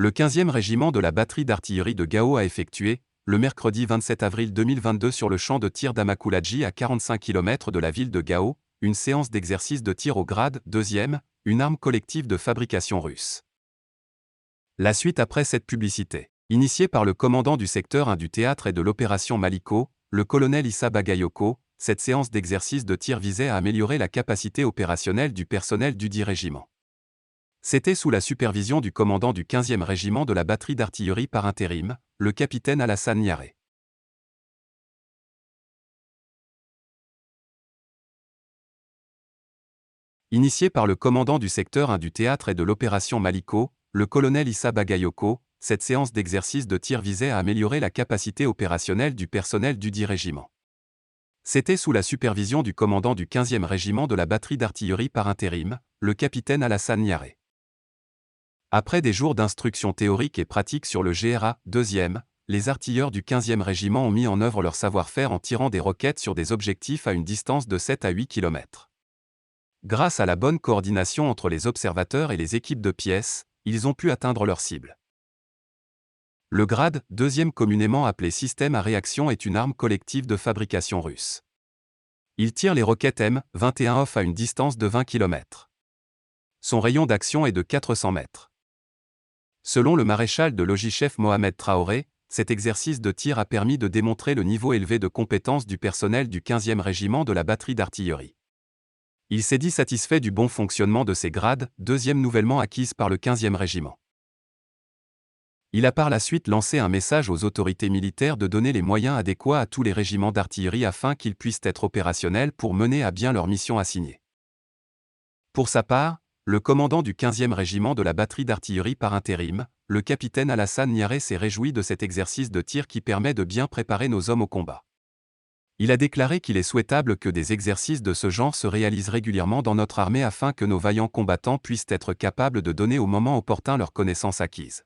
Le 15e régiment de la batterie d'artillerie de Gao a effectué, le mercredi 27 avril 2022 sur le champ de tir d'Amakuladji à 45 km de la ville de Gao, une séance d'exercice de tir au grade 2e, une arme collective de fabrication russe. La suite après cette publicité. Initiée par le commandant du secteur 1 du théâtre et de l'opération Maliko, le colonel Issa Bagayoko, cette séance d'exercice de tir visait à améliorer la capacité opérationnelle du personnel dudit régiment. C'était sous la supervision du commandant du 15e régiment de la batterie d'artillerie par intérim, le capitaine Alassane Niaré. Initié par le commandant du secteur 1 du théâtre et de l'opération Maliko, le colonel Issa Bagayoko, cette séance d'exercice de tir visait à améliorer la capacité opérationnelle du personnel dudit régiment. C'était sous la supervision du commandant du 15e régiment de la batterie d'artillerie par intérim, le capitaine Alassane Niaré. Après des jours d'instruction théorique et pratique sur le GRA 2e, les artilleurs du 15e régiment ont mis en œuvre leur savoir-faire en tirant des roquettes sur des objectifs à une distance de 7 à 8 km. Grâce à la bonne coordination entre les observateurs et les équipes de pièces, ils ont pu atteindre leur cible. Le grade 2e communément appelé système à réaction est une arme collective de fabrication russe. Il tire les roquettes M21 off à une distance de 20 km. Son rayon d'action est de 400 mètres. Selon le maréchal de logis-chef Mohamed Traoré, cet exercice de tir a permis de démontrer le niveau élevé de compétence du personnel du 15e régiment de la batterie d'artillerie. Il s'est dit satisfait du bon fonctionnement de ces grades 2e nouvellement acquises par le 15e régiment. Il a par la suite lancé un message aux autorités militaires de donner les moyens adéquats à tous les régiments d'artillerie afin qu'ils puissent être opérationnels pour mener à bien leur mission assignée. Pour sa part, le commandant du 15e régiment de la batterie d'artillerie par intérim, le capitaine Alassane Niaré s'est réjoui de cet exercice de tir qui permet de bien préparer nos hommes au combat. Il a déclaré qu'il est souhaitable que des exercices de ce genre se réalisent régulièrement dans notre armée afin que nos vaillants combattants puissent être capables de donner au moment opportun leurs connaissances acquises.